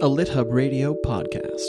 a LitHub Radio podcast.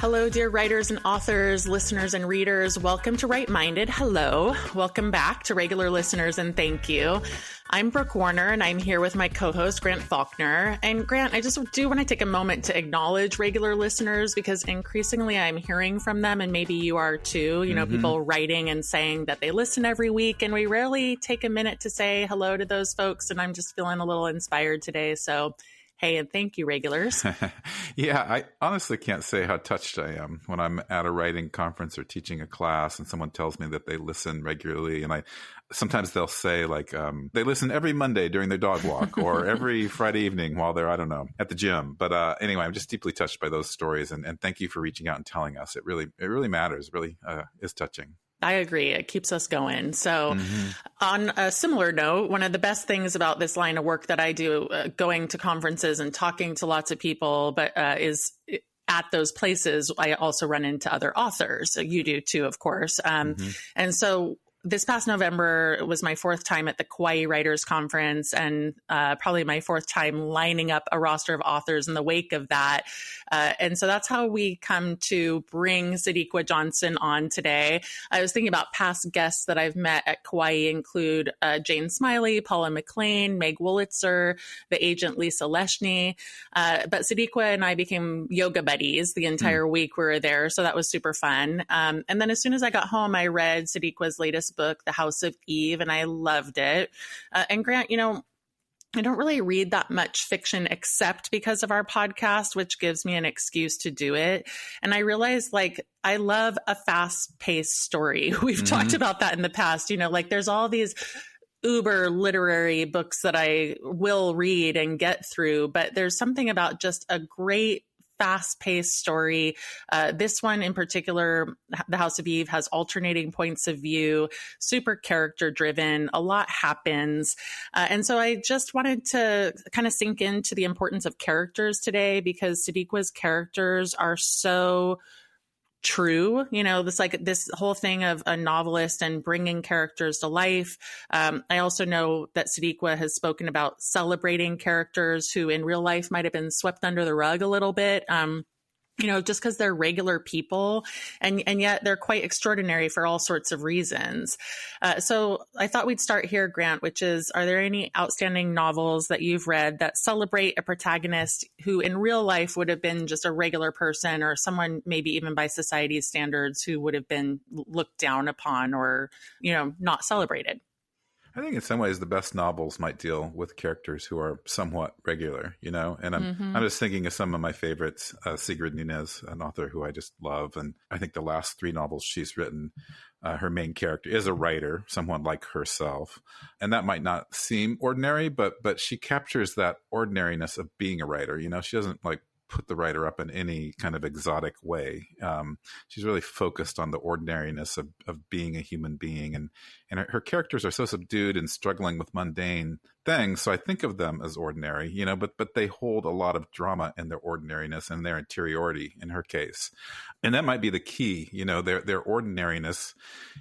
Hello, dear writers and authors, listeners and readers. Welcome to Right Minded. Hello. Welcome back to regular listeners, and thank you. I'm Brooke Warner, and I'm here with my co-host, Grant Faulkner. And Grant, I just do want to take a moment to acknowledge regular listeners, because increasingly I'm hearing from them, and maybe you are too, you know, people writing and saying that they listen every week, and we rarely take a minute to say hello to those folks. And I'm just feeling a little inspired today. So hey, and thank you, regulars. Yeah, I honestly can't say how touched I am when I'm at a writing conference or teaching a class and someone tells me that they listen regularly. And sometimes they'll say like, they listen every Monday during their dog walk or every Friday evening while they're, I don't know, at the gym. But anyway, I'm just deeply touched by those stories. And thank you for reaching out and telling us. It really matters. It really is touching. I agree. It keeps us going. So on a similar note, one of the best things about this line of work that I do, going to conferences and talking to lots of people, but is at those places, I also run into other authors. So you do too, of course. And so this past November was my fourth time at the Kauai Writers Conference, and probably my fourth time lining up a roster of authors in the wake of that. And so that's how we come to bring Sadeqa Johnson on today. I was thinking about past guests that I've met at Kauai include Jane Smiley, Paula McLean, Meg Wolitzer, the agent Lisa Leshny. But Sadeqa and I became yoga buddies the entire week we were there. So that was super fun. And then as soon as I got home, I read Sadeqa's latest book, The House of Eve, and I loved it. And Grant, you know, I don't really read that much fiction except because of our podcast, which gives me an excuse to do it. And I realized, like, I love a fast-paced story. We've talked about that in the past. You know, like there's all these uber literary books that I will read and get through, but there's something about just a great fast-paced story. This one in particular, The House of Eve, has alternating points of view, super character-driven, a lot happens. And so I just wanted to kind of sink into the importance of characters today, because Sadeqa's characters are so true. You know, this whole thing of a novelist and bringing characters to life. I also know that Sadeqa has spoken about celebrating characters who in real life might have been swept under the rug a little bit. You know, just because they're regular people, and yet they're quite extraordinary for all sorts of reasons. So I thought we'd start here, Grant, which is, are there any outstanding novels that you've read that celebrate a protagonist who in real life would have been just a regular person, or someone maybe even by society's standards who would have been looked down upon or, you know, not celebrated? I think in some ways the best novels might deal with characters who are somewhat regular, you know, and I'm just thinking of some of my favorites. Sigrid Nunez, an author who I just love. And I think the last three novels she's written, her main character is a writer, someone like herself. And that might not seem ordinary, but she captures that ordinariness of being a writer. You know, she doesn't like put the writer up in any kind of exotic way. She's really focused on the ordinariness of being a human being. And her characters are so subdued and struggling with mundane things. So I think of them as ordinary, you know, but they hold a lot of drama in their ordinariness and their interiority in her case. And that might be the key, you know, their ordinariness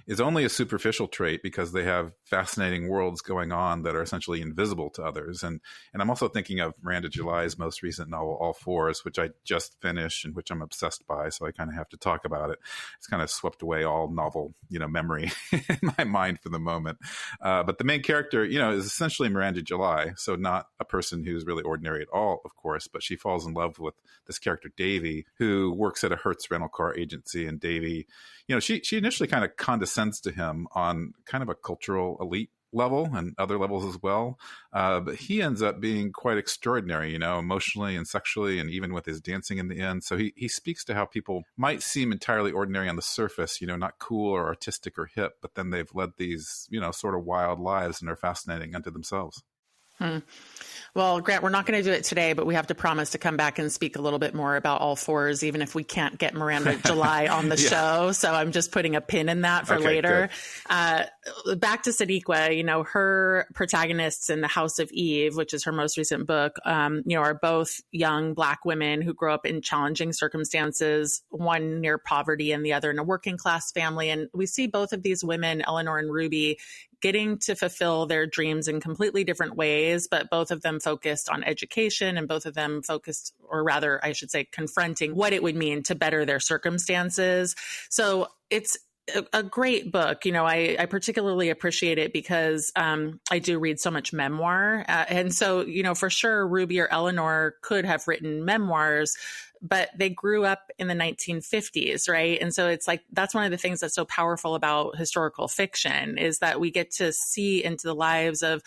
is only a superficial trait because they have fascinating worlds going on that are essentially invisible to others. And I'm also thinking of Miranda July's most recent novel, All Fours, which I just finished and which I'm obsessed by. So I kind of have to talk about it. It's kind of swept away all novel, you know, memory in my mind for the moment. But the main character, you know, is essentially Miranda July. So not a person who's really ordinary at all, of course, but she falls in love with this character, Davy, who works at a Hertz rental car agency. And Davy, you know, she initially kind of condescends to him on kind of a cultural elite level and other levels as well. But he ends up being quite extraordinary, you know, emotionally and sexually, and even with his dancing in the end. So he speaks to how people might seem entirely ordinary on the surface, you know, not cool or artistic or hip, but then they've led these, you know, sort of wild lives and are fascinating unto themselves. Well, Grant, we're not going to do it today, but we have to promise to come back and speak a little bit more about All Fours, even if we can't get Miranda July on the show. So I'm just putting a pin in that for later. back to Sadeqa, her protagonists in The House of Eve, which is her most recent book, are both young Black women who grow up in challenging circumstances, one near poverty and the other in a working class family. And we see both of these women, Eleanor and Ruby, getting to fulfill their dreams in completely different ways, but both of them focused on education and both of them focused, or rather, I should say, confronting what it would mean to better their circumstances. So it's a great book. I particularly appreciate it because I do read so much memoir. And so, for sure, Ruby or Eleanor could have written memoirs, but they grew up in the 1950s, right? And so it's like, that's one of the things that's so powerful about historical fiction is that we get to see into the lives of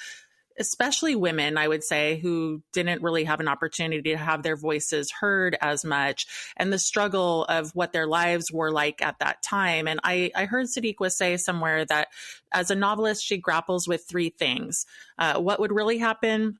especially women, I would say, who didn't really have an opportunity to have their voices heard as much, and the struggle of what their lives were like at that time. And I heard Sadeqa say somewhere that as a novelist, she grapples with three things: what would really happen,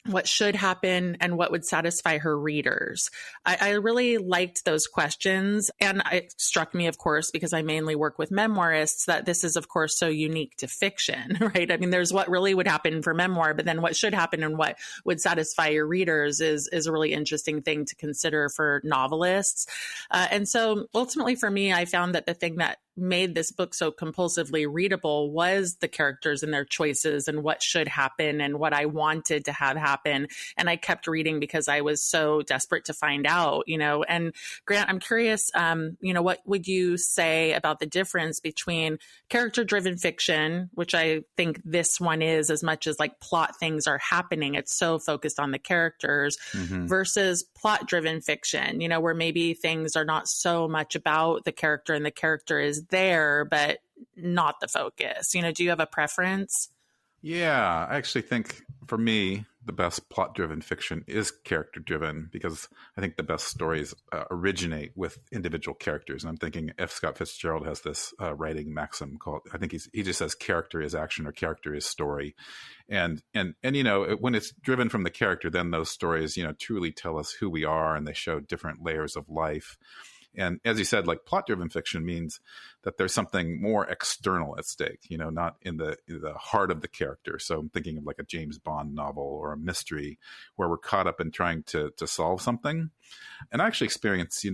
what should happen, and what would satisfy her readers. I really liked those questions. And it struck me, of course, because I mainly work with memoirists, that this is, of course, so unique to fiction, right? I mean, there's what really would happen for memoir, but then what should happen and what would satisfy your readers is a really interesting thing to consider for novelists. And so ultimately for me, I found that the thing that made this book so compulsively readable was the characters and their choices and what should happen and what I wanted to have happen. And I kept reading because I was so desperate to find out, And Grant, I'm curious, what would you say about the difference between character-driven fiction, which I think this one is as much as like plot things are happening. It's so focused on the characters versus plot-driven fiction, where maybe things are not so much about the character and the character is there, but not the focus. Do you have a preference? Yeah, I actually think for me, the best plot-driven fiction is character-driven because I think the best stories originate with individual characters. And I'm thinking F. Scott Fitzgerald has this writing maxim called, I think he just says character is action or character is story. And when it's driven from the character, then those stories, truly tell us who we are and they show different layers of life. And as you said, like plot-driven fiction means that there's something more external at stake, not in the heart of the character. So I'm thinking of like a James Bond novel or a mystery where we're caught up in trying to solve something. And I actually experience,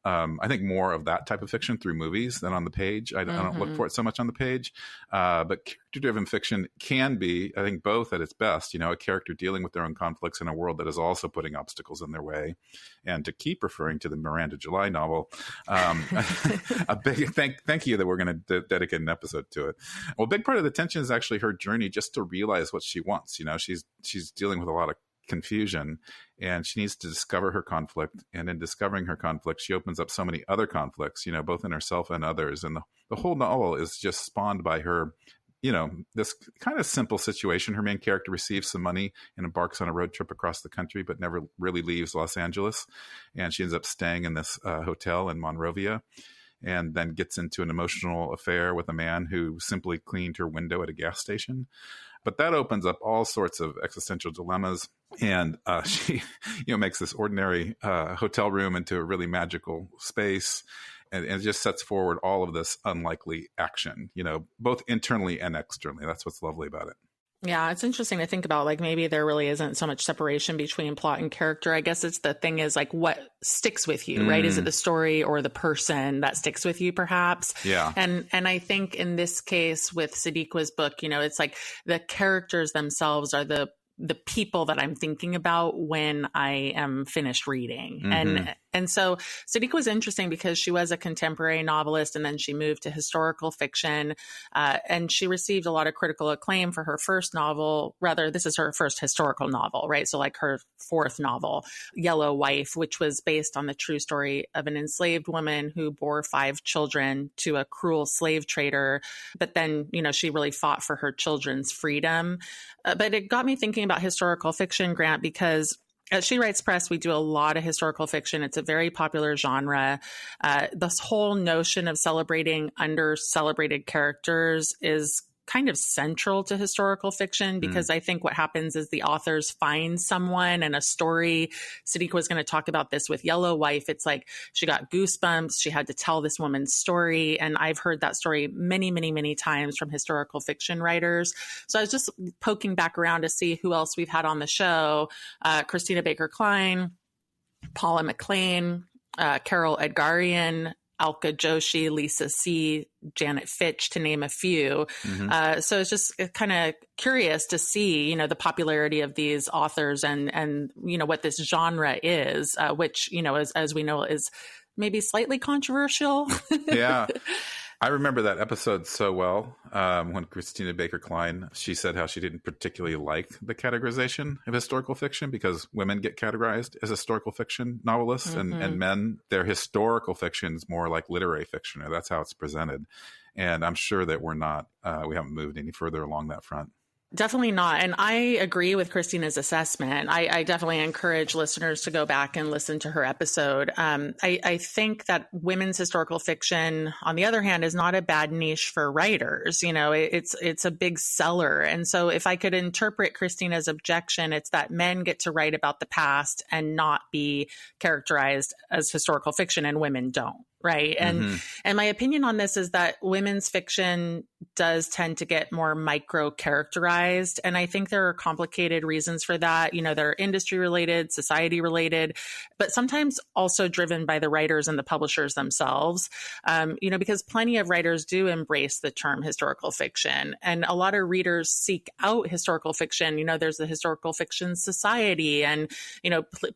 I think more of that type of fiction through movies than on the page. I don't look for it so much on the page. But character-driven fiction can be, I think, both at its best, a character dealing with their own conflicts in a world that is also putting obstacles in their way. And to keep referring to the Miranda July novel, a big thank you that we're going to dedicate an episode to it. Well, a big part of the tension is actually her journey just to realize what she wants. She's dealing with a lot of confusion and she needs to discover her conflict. And in discovering her conflict, she opens up so many other conflicts, both in herself and others. And the whole novel is just spawned by her, this kind of simple situation. Her main character receives some money and embarks on a road trip across the country, but never really leaves Los Angeles. And she ends up staying in this hotel in Monrovia and then gets into an emotional affair with a man who simply cleaned her window at a gas station. But that opens up all sorts of existential dilemmas. And she, makes this ordinary hotel room into a really magical space. And it just sets forward all of this unlikely action, both internally and externally. That's what's lovely about it. Yeah, it's interesting to think about, like, maybe there really isn't so much separation between plot and character. I guess it's the thing is, like, what sticks with you, right? Is it the story or the person that sticks with you, perhaps? Yeah. And I think in this case with Sadeqa's book, it's like the characters themselves are the people that I'm thinking about when I am finished reading. And so Sadeqa was interesting because she was a contemporary novelist and then she moved to historical fiction. And she received a lot of critical acclaim for her first novel. Rather, this is her first historical novel, right? So like her fourth novel, Yellow Wife, which was based on the true story of an enslaved woman who bore 5 children to a cruel slave trader. But then, she really fought for her children's freedom. But it got me thinking about historical fiction, Grant, because at She Writes Press, we do a lot of historical fiction. It's a very popular genre. This whole notion of celebrating under-celebrated characters is kind of central to historical fiction, because I think what happens is the authors find someone and a story. Sadeqa was going to talk about this with Yellow Wife. It's like she got goosebumps. She had to tell this woman's story. And I've heard that story many, many, many times from historical fiction writers. So I was just poking back around to see who else we've had on the show. Christina Baker Klein, Paula McLean, Carol Edgarian, Alka Joshi, Lisa C., Janet Fitch, to name a few. So it's just kind of curious to see, the popularity of these authors and what this genre is, which, as we know, is maybe slightly controversial. Yeah. I remember that episode so well when Christina Baker Klein, she said how she didn't particularly like the categorization of historical fiction because women get categorized as historical fiction novelists and men, their historical fiction is more like literary fiction, or that's how it's presented. And I'm sure that we haven't moved any further along that front. Definitely not. And I agree with Christina's assessment. I definitely encourage listeners to go back and listen to her episode. I think that women's historical fiction, on the other hand, is not a bad niche for writers. It's a big seller. And so if I could interpret Christina's objection, it's that men get to write about the past and not be characterized as historical fiction, and women don't. Right. And my opinion on this is that women's fiction does tend to get more micro characterized. And I think there are complicated reasons for that. They're industry related, society related, but sometimes also driven by the writers and the publishers themselves. Because plenty of writers do embrace the term historical fiction, and a lot of readers seek out historical fiction. There's the Historical Fiction Society and,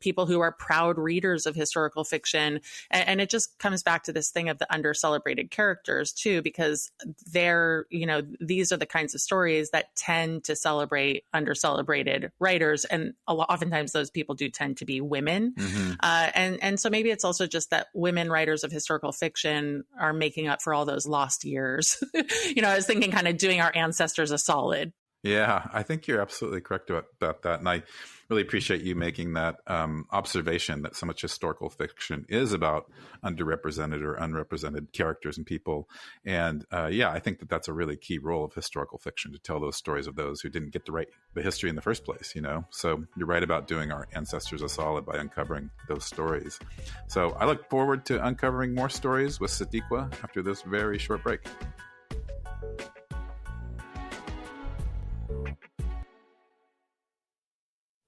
people who are proud readers of historical fiction. And it just comes back to this thing of the under-celebrated characters too, because these are the kinds of stories that tend to celebrate under-celebrated writers. And oftentimes those people do tend to be women. And so maybe it's also just that women writers of historical fiction are making up for all those lost years. I was thinking kind of doing our ancestors a solid. Yeah, I think you're absolutely correct about that. And I really appreciate you making that observation that so much historical fiction is about underrepresented or unrepresented characters and people. And I think that that's a really key role of historical fiction, to tell those stories of those who didn't get to write the history in the first place, So you're right about doing our ancestors a solid by uncovering those stories. So I look forward to uncovering more stories with Sadeqa after this very short break.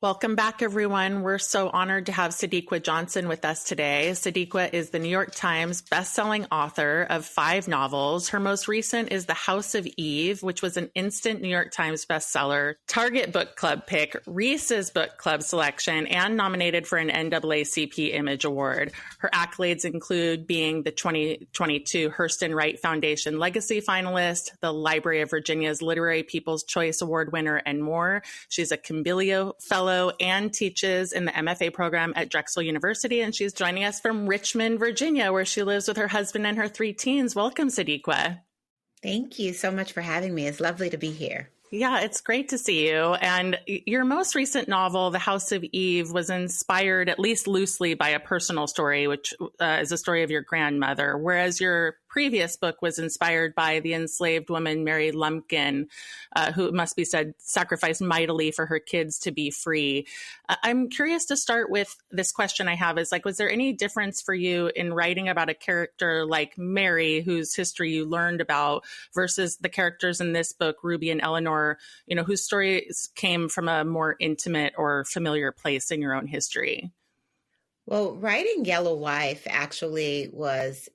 Welcome back, everyone. We're so honored to have Sadeqa Johnson with us today. Sadeqa is the New York Times bestselling author of 5 novels. Her most recent is The House of Eve, which was an instant New York Times bestseller, Target Book Club pick, Reese's Book Club selection, and nominated for an NAACP Image Award. Her accolades include being the 2022 Hurston Wright Foundation Legacy finalist, the Library of Virginia's Literary People's Choice Award winner, and more. She's a Combilio Fellow and teaches in the MFA program at Drexel University. And she's joining us from Richmond, Virginia, where she lives with her husband and her 3 teens. Welcome, Sadeqa. Thank you so much for having me. It's lovely to be here. Yeah, it's great to see you. And your most recent novel, The House of Eve, was inspired, at least loosely, by a personal story, which is a story of your grandmother, whereas your previous book was inspired by the enslaved woman Mary Lumpkin, who, it must be said, sacrificed mightily for her kids to be free. I'm curious to start with this question I have is, was there any difference for you in writing about a character like Mary, whose history you learned about, versus the characters in this book, Ruby and Eleanor, whose stories came from a more intimate or familiar place in your own history? Well, writing Yellow Wife actually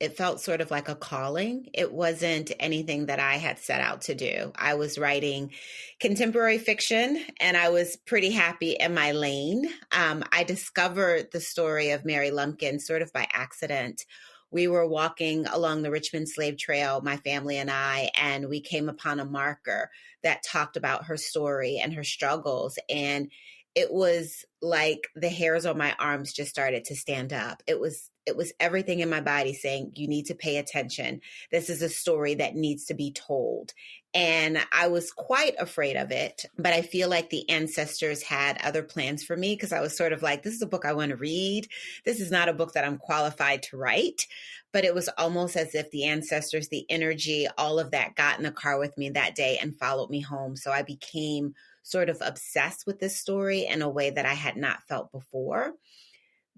it felt sort of like a calling. It wasn't anything that I had set out to do. I was writing contemporary fiction and I was pretty happy in my lane. I discovered the story of Mary Lumpkin sort of by accident. We were walking along the Richmond Slave Trail, my family and I, and we came upon a marker that talked about her story and her struggles. And it was like the hairs on my arms just started to stand up. It was everything in my body saying, you need to pay attention. This is a story that needs to be told. And I was quite afraid of it, but I feel like the ancestors had other plans for me because I was sort of like, this is a book I want to read. This is not a book that I'm qualified to write. but it was almost as if the ancestors, the energy, all of that got in the car with me that day and followed me home. So I became sort of obsessed with this story in a way that I had not felt before.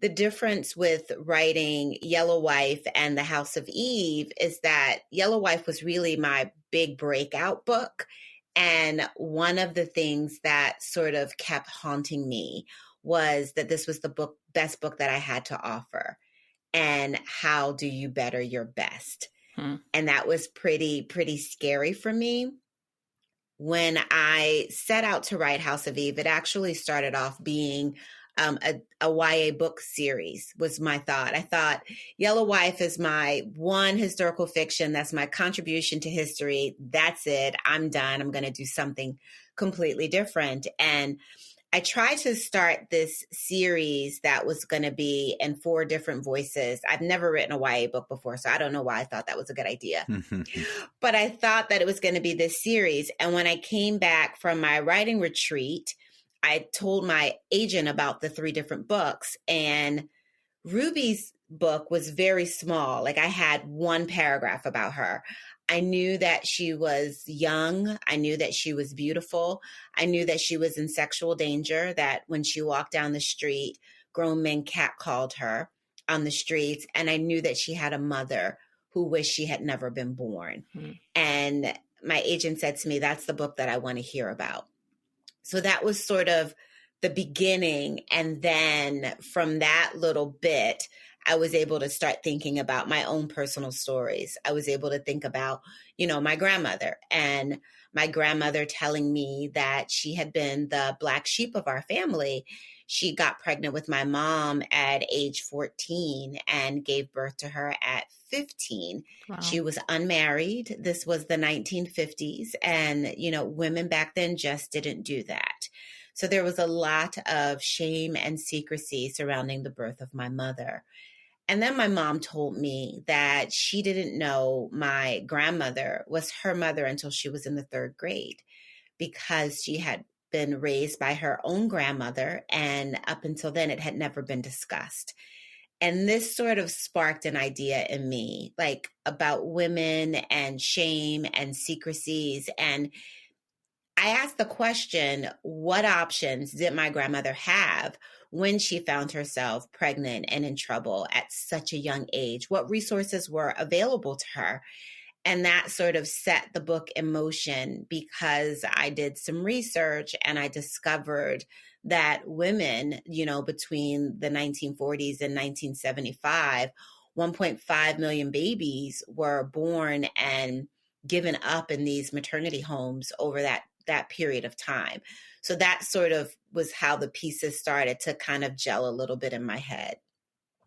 The difference with writing Yellow Wife and The House of Eve is that Yellow Wife was really my big breakout book. And one of the things that sort of kept haunting me was that this was the best book that I had to offer. And how do you better your best? And that was pretty scary for me. When I set out to write House of Eve, it actually started off being a YA book series was my thought. I thought Yellow Wife is my one historical fiction. That's my contribution to history. That's it. I'm done. I'm going to do something completely different. And I tried to start this series that was going to be in 4 different voices. I've never written a YA book before, so I don't know why I thought that was a good idea. But I thought that it was going to be this series. And when I came back from my writing retreat, I told my agent about the 3 different books, and Ruby's book was very small. Like I had 1 paragraph about her. I knew that she was young. I knew that she was beautiful. I knew that she was in sexual danger, that when she walked down the street, grown men catcalled her on the streets. And I knew that she had a mother who wished she had never been born. And my agent said to me, that's the book that I want to hear about. So that was sort of the beginning. And then from that little bit, I was able to start thinking about my own personal stories. I was able to think about, my grandmother, and my grandmother telling me that she had been the black sheep of our family. She got pregnant with my mom at age 14 and gave birth to her at 15. Wow. She was unmarried. This was the 1950s. And, women back then just didn't do that. So there was a lot of shame and secrecy surrounding the birth of my mother. And then my mom told me that she didn't know my grandmother was her mother until she was in the 3rd grade, because she had been raised by her own grandmother. And up until then, it had never been discussed. And this sort of sparked an idea in me, like about women and shame and secrecies. And I asked the question, what options did my grandmother have when she found herself pregnant and in trouble at such a young age? What resources were available to her? And that sort of set the book in motion, because I did some research and I discovered that women, between the 1940s and 1975, 1.5 million babies were born and given up in these maternity homes over that period of time. So that sort of was how the pieces started to kind of gel a little bit in my head.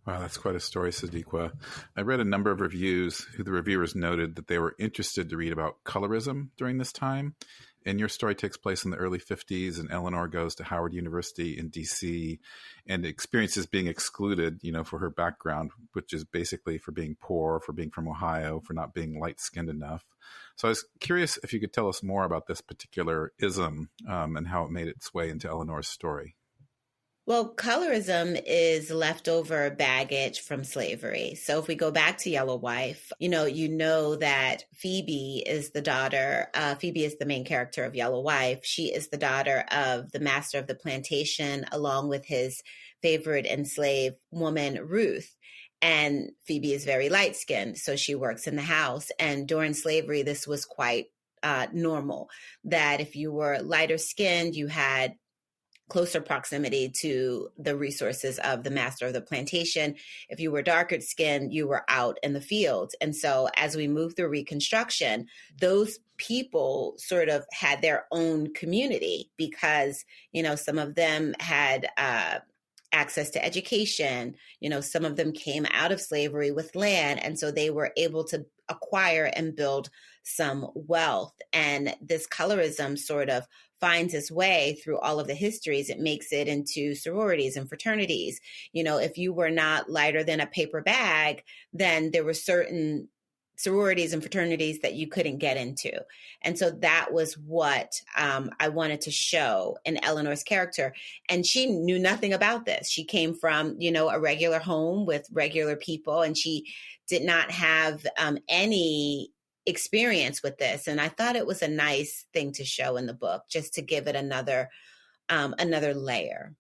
Wow, that's quite a story, Sadeqa. I read a number of reviews who the reviewers noted that they were interested to read about colorism during this time. And your story takes place in the early 50s, and Eleanor goes to Howard University in D.C. and experiences being excluded, for her background, which is basically for being poor, for being from Ohio, for not being light-skinned enough. So I was curious if you could tell us more about this particular ism and how it made its way into Eleanor's story. Well, colorism is leftover baggage from slavery. So if we go back to Yellow Wife, you know that Phoebe is the daughter, Phoebe is the main character of Yellow Wife. She is the daughter of the master of the plantation, along with his favorite enslaved woman, Ruth. And Phoebe is very light-skinned, so she works in the house. And during slavery, this was quite normal, that if you were lighter skinned, you had closer proximity to the resources of the master of the plantation. If you were darker skinned, you were out in the fields. And so as we move through Reconstruction, those people sort of had their own community, because, some of them had access to education, some of them came out of slavery with land. And so they were able to acquire and build some wealth. And this colorism sort of finds its way through all of the histories. It makes it into sororities and fraternities. If you were not lighter than a paper bag, then there were certain sororities and fraternities that you couldn't get into. And so that was what I wanted to show in Eleanor's character. And she knew nothing about this. She came from, a regular home with regular people, and she did not have any experience with this. And I thought it was a nice thing to show in the book, just to give it another layer.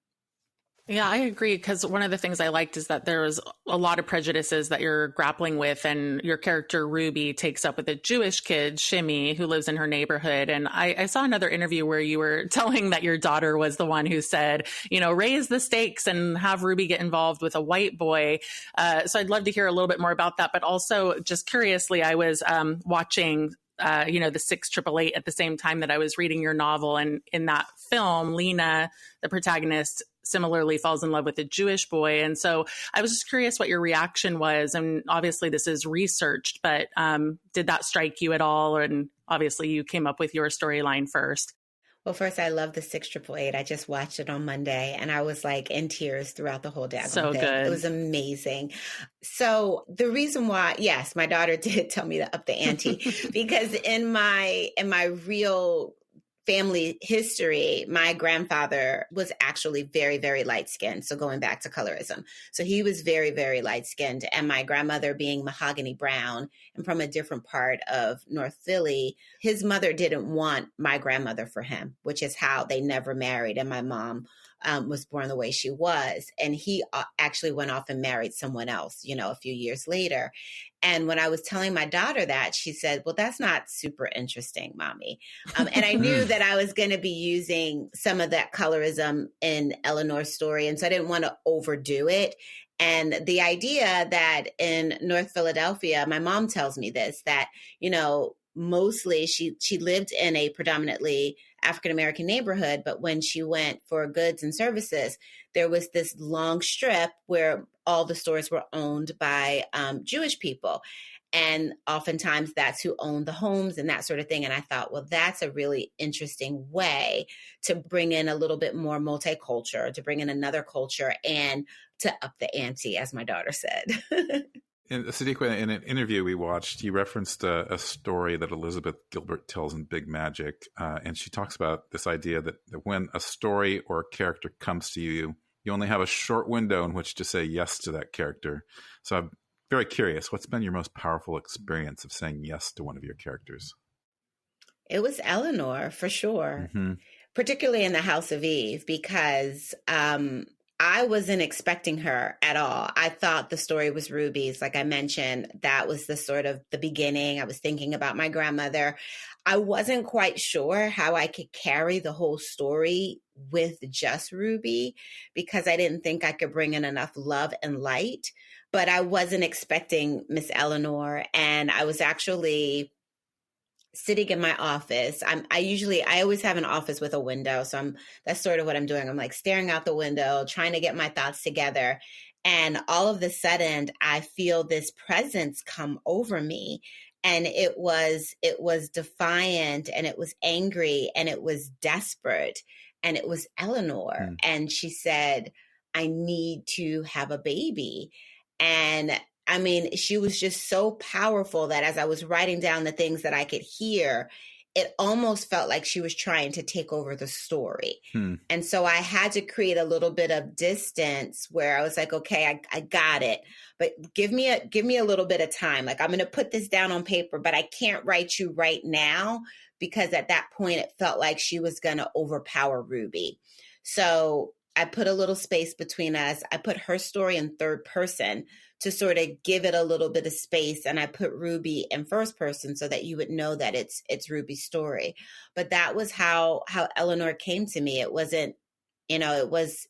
Yeah, I agree. Because one of the things I liked is that there was a lot of prejudices that you're grappling with, and your character Ruby takes up with a Jewish kid, Shimmy, who lives in her neighborhood. And I saw another interview where you were telling that your daughter was the one who said, raise the stakes and have Ruby get involved with a white boy. So I'd love to hear a little bit more about that. But also, just curiously, I was watching the 688 at the same time that I was reading your novel. And in that film, Lena, the protagonist, similarly falls in love with a Jewish boy. And so I was just curious what your reaction was. And obviously this is researched, but did that strike you at all? And obviously you came up with your storyline first. Well, first, I love the 688. I just watched it on Monday, and I was like in tears throughout the whole day. So good. It was amazing. So the reason why, yes, my daughter did tell me to up the ante because in my real family history, my grandfather was actually very, very light skinned. So going back to colorism. So he was very, very light skinned. And my grandmother being mahogany brown and from a different part of North Philly, his mother didn't want my grandmother for him, which is how they never married. And my mom was born the way she was. And he actually went off and married someone else, a few years later. And when I was telling my daughter that, she said, well, that's not super interesting, Mommy. And I knew that I was going to be using some of that colorism in Eleanor's story. And so I didn't want to overdo it. And the idea that in North Philadelphia, my mom tells me this, that, mostly she lived in a predominantly African-American neighborhood, but when she went for goods and services, there was this long strip where all the stores were owned by Jewish people. And oftentimes that's who owned the homes and that sort of thing. And I thought, well, that's a really interesting way to bring in a little bit more multicultural, to bring in another culture and to up the ante, as my daughter said. In Sadeqa, in an interview we watched, you referenced a story that Elizabeth Gilbert tells in Big Magic. And she talks about this idea that when a story or a character comes to you, you only have a short window in which to say yes to that character. So I'm very curious, what's been your most powerful experience of saying yes to one of your characters? It was Eleanor, for sure, particularly in the House of Eve, because I wasn't expecting her at all. I thought the story was Ruby's. Like I mentioned, that was the sort of the beginning. I was thinking about my grandmother. I wasn't quite sure how I could carry the whole story with just Ruby because I didn't think I could bring in enough love and light. But I wasn't expecting Miss Eleanor. And I was actually sitting in my office. I always have an office with a window. So that's sort of what I'm doing. I'm like staring out the window, trying to get my thoughts together. And all of a sudden I feel this presence come over me. And it was defiant and it was angry and it was desperate. And it was Eleanor. And she said, I need to have a baby. And I mean, she was just so powerful that as I was writing down the things that I could hear, it almost felt like she was trying to take over the story. And so I had to create a little bit of distance where I was like, okay, I got it, but give me a little bit of time. Like I'm going to put this down on paper, but I can't write you right now because at that point it felt like she was going to overpower Ruby. So I put a little space between us. I put her story in third person to sort of give it a little bit of space. And I put Ruby in first person so that you would know that it's Ruby's story. But that was how Eleanor came to me. It wasn't, it was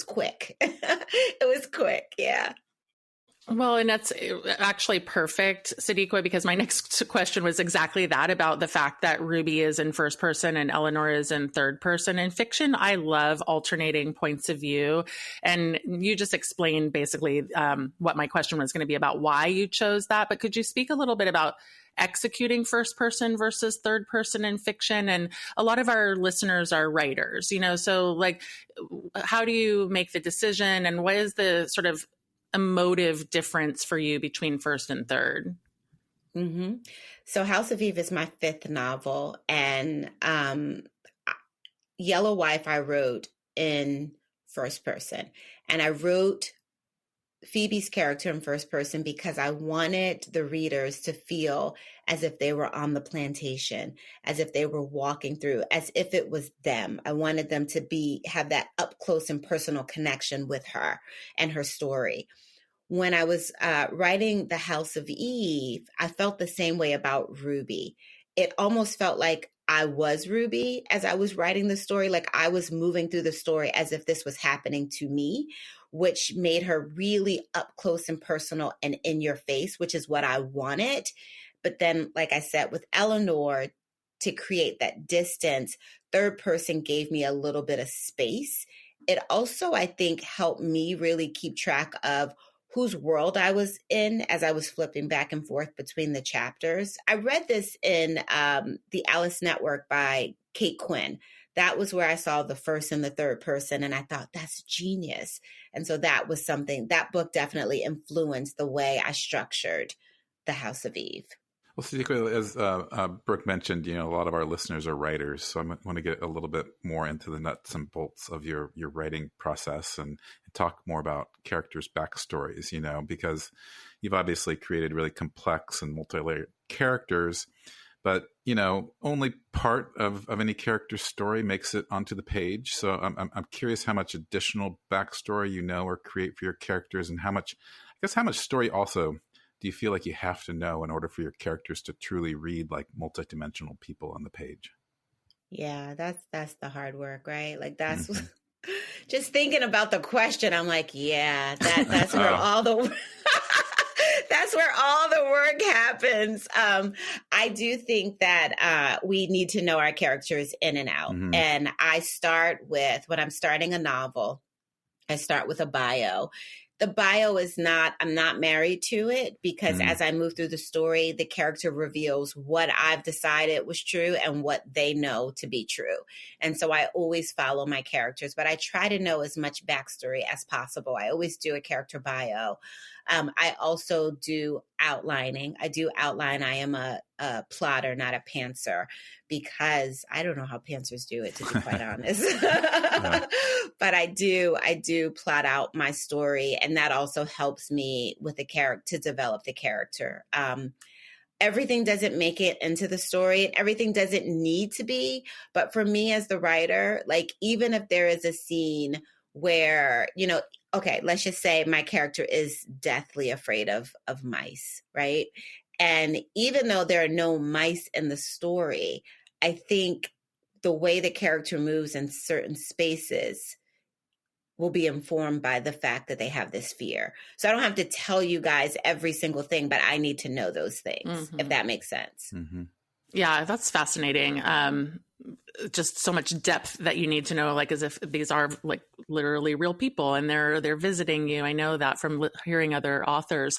quick. It was quick. Yeah. Well, and that's actually perfect, Sadeqa, because my next question was exactly that, about the fact that Ruby is in first person and Eleanor is in third person. In fiction, I love alternating points of view. And you just explained basically what my question was going to be about why you chose that. But could you speak a little bit about executing first person versus third person in fiction? And a lot of our listeners are writers, so like, how do you make the decision and what is the sort of emotive difference for you between first and third? Mm-hmm. So House of Eve is my fifth novel, and Yellow Wife I wrote in first person, and I wrote Phoebe's character in first person because I wanted the readers to feel as if they were on the plantation, as if they were walking through, as if it was them. I wanted them to have that up close and personal connection with her and her story. When I was writing The House of Eve, I felt the same way about Ruby. It almost felt like I was Ruby as I was writing the story, like I was moving through the story as if this was happening to me, which made her really up close and personal and in your face, which is what I wanted. But then, like I said, with Eleanor, to create that distance, third person gave me a little bit of space. It also, I think, helped me really keep track of whose world I was in as I was flipping back and forth between the chapters. I read this in the Alice Network by Kate Quinn. That was where I saw the first and the third person, and I thought, that's genius. And so that was something, that book definitely influenced the way I structured The House of Eve. Well, Sadeqa, as Brooke mentioned, a lot of our listeners are writers, so I want to get a little bit more into the nuts and bolts of your writing process and talk more about characters' backstories, because you've obviously created really complex and multi-layered characters, but, only part of any character's story makes it onto the page. So I'm curious how much additional backstory or create for your characters, and how much story also do you feel like you have to know in order for your characters to truly read like multidimensional people on the page? Yeah, that's the hard work, right? Like that's just thinking about the question. I'm like, yeah, that's where all the that's where all the work happens. I do think that we need to know our characters in and out. Mm-hmm. And I start with, when I'm starting a novel, I start with a bio. The bio is not, I'm not married to it, because as I move through the story, the character reveals what I've decided was true and what they know to be true. And so I always follow my characters, but I try to know as much backstory as possible. I always do a character bio. I also do outlining. I do outline. I am a plotter, not a pantser, because I don't know how pantsers do it, to be quite honest. But I do plot out my story, and that also helps me with the character, to develop the character. Everything doesn't make it into the story, and everything doesn't need to be. But for me as the writer, like, even if there is a scene where, okay, let's just say my character is deathly afraid of mice, right? And even though there are no mice in the story, I think the way the character moves in certain spaces will be informed by the fact that they have this fear. So I don't have to tell you guys every single thing, but I need to know those things, if that makes sense. Mm-hmm. Yeah, that's fascinating. Just so much depth that you need to know, like, as if these are like literally real people and they're visiting you. I know that from hearing other authors.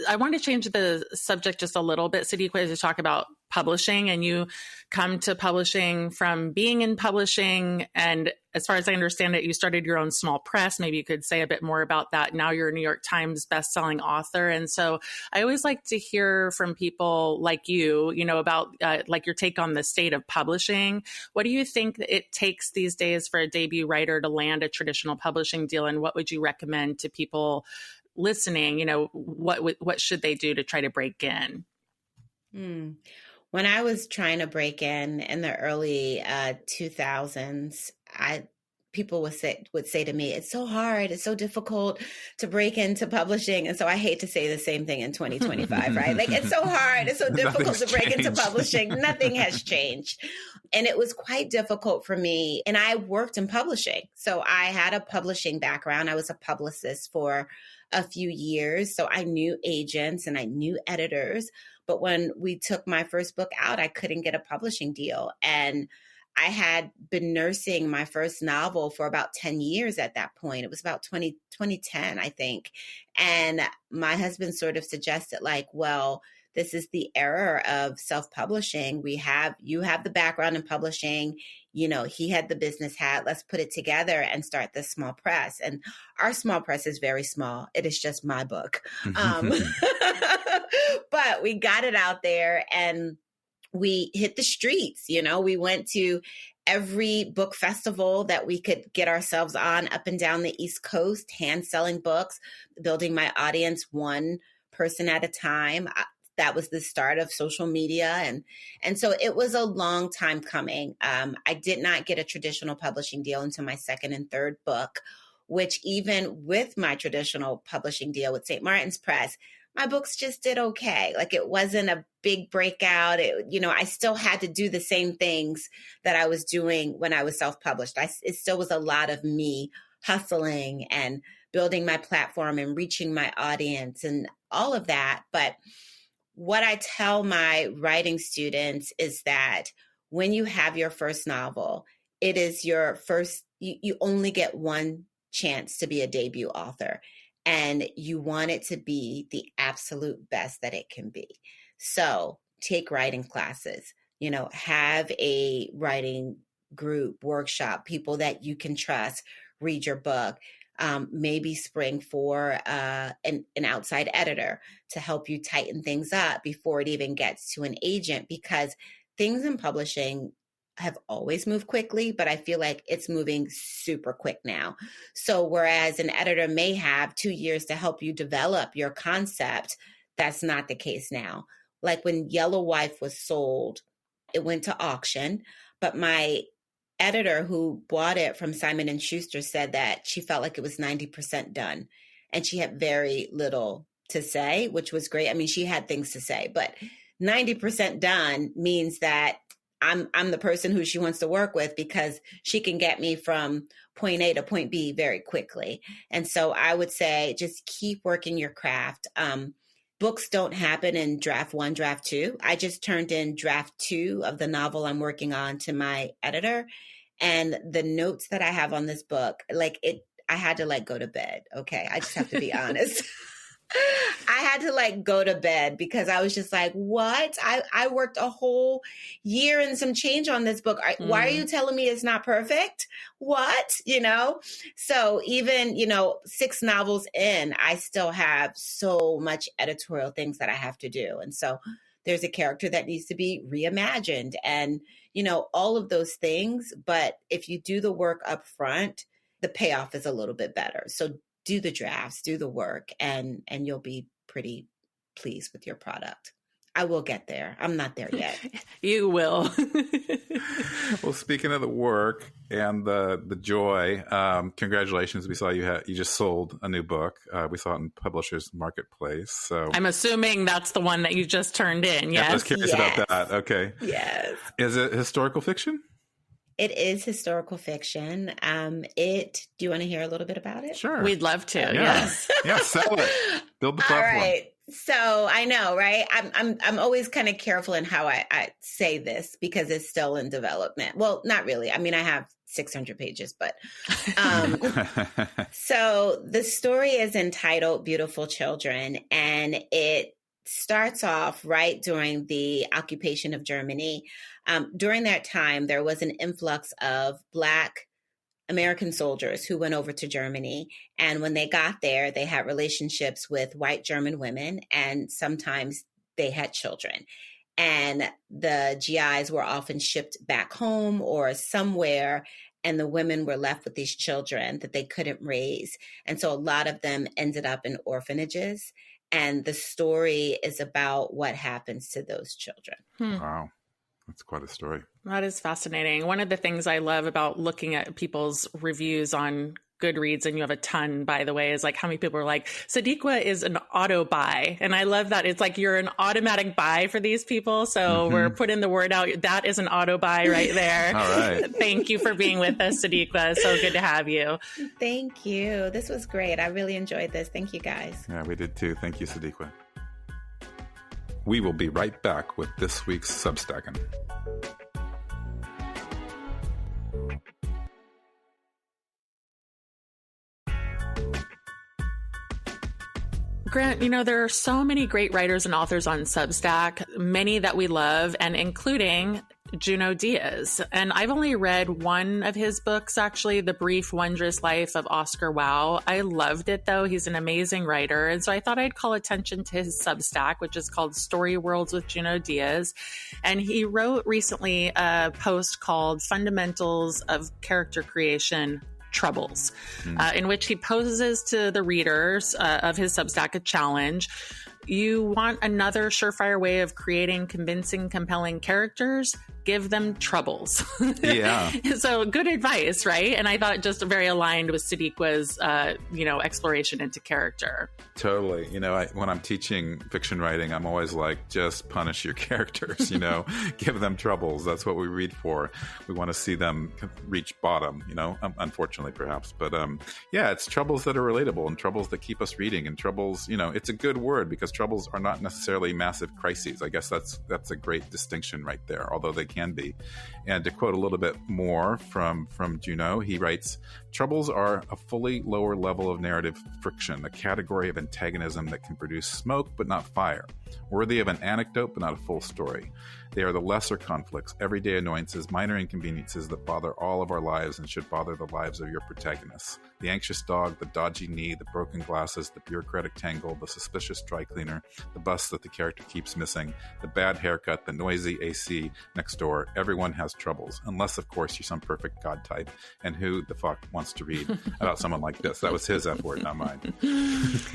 I want to change the subject just a little bit, Sadeqa, to talk about publishing. And you come to publishing from being in publishing. And as far as I understand it, you started your own small press. Maybe you could say a bit more about that. Now you're a New York Times bestselling author. And so I always like to hear from people like you, about like your take on the state of publishing. What do you think it takes these days for a debut writer to land a traditional publishing deal? And what would you recommend to people listening? What should they do to try to break in? When I was trying to break in the early 2000s, people would say to me, it's so hard, it's so difficult to break into publishing. And so I hate to say the same thing in 2025, right? Like, it's so hard, it's so difficult to break into publishing. Nothing has changed. And it was quite difficult for me. And I worked in publishing. So I had a publishing background. I was a publicist for a few years. So I knew agents and I knew editors. But when we took my first book out, I couldn't get a publishing deal. And I had been nursing my first novel for about 10 years at that point. It was about 2010, I think. And my husband sort of suggested, like, well, this is the era of self-publishing. You have the background in publishing. He had the business hat. Let's put it together and start this small press. And our small press is very small. It is just my book. But but we got it out there and we hit the streets. We went to every book festival that we could get ourselves on up and down the East Coast, hand selling books, building my audience one person at a time. That was the start of social media. And so it was a long time coming. I did not get a traditional publishing deal until my second and third book, which even with my traditional publishing deal with St. Martin's Press, my books just did okay. Like it wasn't a big breakout. I still had to do the same things that I was doing when I was self-published. It still was a lot of me hustling and building my platform and reaching my audience and all of that. But what I tell my writing students is that when you have your first novel, it is your first, you only get one chance to be a debut author. And you want it to be the absolute best that it can be. So take writing classes, have a writing group, workshop, people that you can trust, read your book, maybe spring for an outside editor to help you tighten things up before it even gets to an agent, because things in publishing have always moved quickly, but I feel like it's moving super quick now. So whereas an editor may have 2 years to help you develop your concept, that's not the case now. Like when Yellow Wife was sold, it went to auction, but my editor who bought it from Simon & Schuster said that she felt like it was 90% done and she had very little to say, which was great. I mean, she had things to say, but 90% done means that I'm the person who she wants to work with because she can get me from point A to point B very quickly. And so I would say just keep working your craft. Books don't happen in draft 1, draft 2. I just turned in draft 2 of the novel I'm working on to my editor. And the notes that I have on this book, I had to go to bed. Okay. I just have to be honest. I had to go to bed because I was just like, what? I worked a whole year and some change on this book. Why are you telling me it's not perfect? What? So even, 6 novels in, I still have so much editorial things that I have to do. And so there's a character that needs to be reimagined and, all of those things. But if you do the work up front, the payoff is a little bit better. So do the drafts, do the work, and you'll be pretty pleased with your product. I will get there. I'm not there yet. You will. Well, speaking of the work and the joy, congratulations. We saw you just sold a new book. We saw it in Publishers Marketplace. So I'm assuming that's the one that you just turned in. Yes. I was curious about that. Okay. Yes. Is it historical fiction? It is historical fiction. Do you want to hear a little bit about it? Sure. We'd love to. Yeah. Yes. Yeah, sell it. Build the platform. All right. So I know, right? I'm always kind of careful in how I say this because it's still in development. Well, not really. I mean, I have 600 pages, but so the story is entitled Beautiful Children, and it starts off right during the occupation of Germany. During that time, there was an influx of Black American soldiers who went over to Germany. And when they got there, they had relationships with white German women, and sometimes they had children. And the GIs were often shipped back home or somewhere, and the women were left with these children that they couldn't raise. And so a lot of them ended up in orphanages. And the story is about what happens to those children. Wow. That's quite a story. That is fascinating. One of the things I love about looking at people's reviews on Goodreads, and you have a ton, by the way, is how many people are like, Sadeqa is an auto buy. And I love that. It's you're an automatic buy for these people. So we're putting the word out. That is an auto buy right there. All right. Thank you for being with us, Sadeqa. So good to have you. Thank you. This was great. I really enjoyed this. Thank you, guys. Yeah, we did too. Thank you, Sadeqa. We will be right back with this week's Substacking. Grant, there are so many great writers and authors on Substack, many that we love, and including Junot Diaz. And I've only read one of his books, actually, The Brief Wondrous Life of Oscar Wilde. I loved it, though. He's an amazing writer. And so I thought I'd call attention to his Substack, which is called Story Worlds with Junot Diaz. And he wrote recently a post called Fundamentals of Character Creation Troubles, in which he poses to the readers of his Substack a challenge. You want another surefire way of creating convincing, compelling characters? Give them troubles. Yeah. So good advice, right? And I thought just very aligned with Sadeqa's, exploration into character. Totally. When I'm teaching fiction writing, I'm always like, just punish your characters, give them troubles. That's what we read for. We want to see them reach bottom, unfortunately perhaps. But it's troubles that are relatable and troubles that keep us reading, and troubles, it's a good word because troubles are not necessarily massive crises. I guess that's a great distinction right there, although they can be. And to quote a little bit more from Junot, he writes, "Troubles are a fully lower level of narrative friction, a category of antagonism that can produce smoke but not fire, worthy of an anecdote but not a full story. They are the lesser conflicts, everyday annoyances, minor inconveniences that bother all of our lives and should bother the lives of your protagonists. The anxious dog, the dodgy knee, the broken glasses, the bureaucratic tangle, the suspicious dry cleaner, the bus that the character keeps missing, the bad haircut, the noisy AC next door. Everyone has troubles, unless, of course, you're some perfect god type. And who the fuck wants to read about someone like this?" That was his F word, not mine.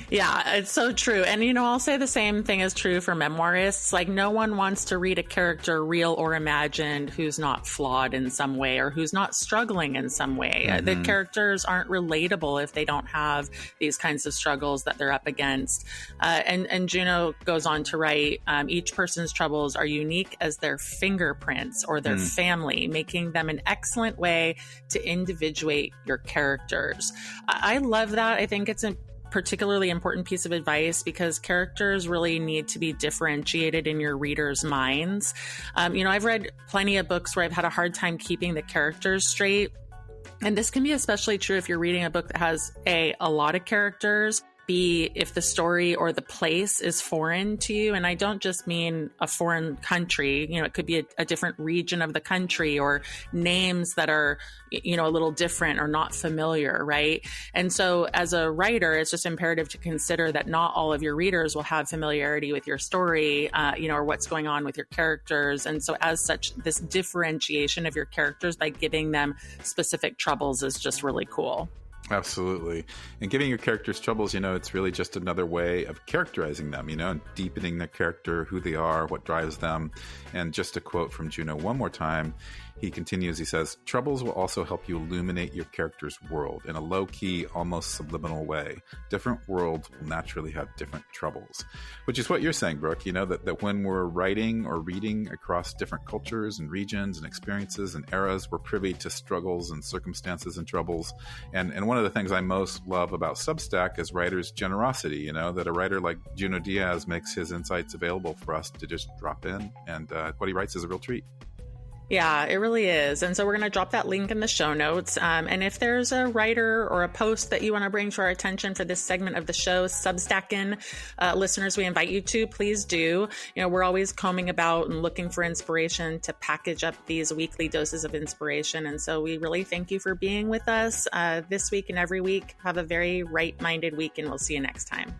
Yeah, it's so true. And, I'll say the same thing is true for memoirists. Like, no one wants to read a character, real or imagined, who's not flawed in some way or who's not struggling in some way. Mm-hmm. The characters aren't relatable if they don't have these kinds of struggles that they're up against. And Junot goes on to write, each person's troubles are unique as their fingerprints or their family, making them an excellent way to individuate your characters. I love that. I think it's a particularly important piece of advice because characters really need to be differentiated in your readers' minds. I've read plenty of books where I've had a hard time keeping the characters straight. And this can be especially true if you're reading a book that has a lot of characters, B, if the story or the place is foreign to you. And I don't just mean a foreign country, it could be a different region of the country or names that are, a little different or not familiar, right? And so as a writer, it's just imperative to consider that not all of your readers will have familiarity with your story, or what's going on with your characters. And so as such, this differentiation of your characters by giving them specific troubles is just really cool. Absolutely. And giving your characters troubles, it's really just another way of characterizing them, and deepening their character, who they are, what drives them. And just a quote from Junot one more time, he continues, he says, "Troubles will also help you illuminate your character's world in a low-key, almost subliminal way. Different worlds will naturally have different troubles." Which is what you're saying, Brooke, that when we're writing or reading across different cultures and regions and experiences and eras, we're privy to struggles and circumstances and troubles. And one of the things I most love about Substack is writers' generosity, that a writer like Junot Diaz makes his insights available for us to just drop in. And what he writes is a real treat. Yeah, it really is. And so we're going to drop that link in the show notes. And if there's a writer or a post that you want to bring to our attention for this segment of the show, Substackin' listeners, we invite you to, please do. We're always combing about and looking for inspiration to package up these weekly doses of inspiration. And so we really thank you for being with us this week and every week. Have a very right-minded week, and we'll see you next time.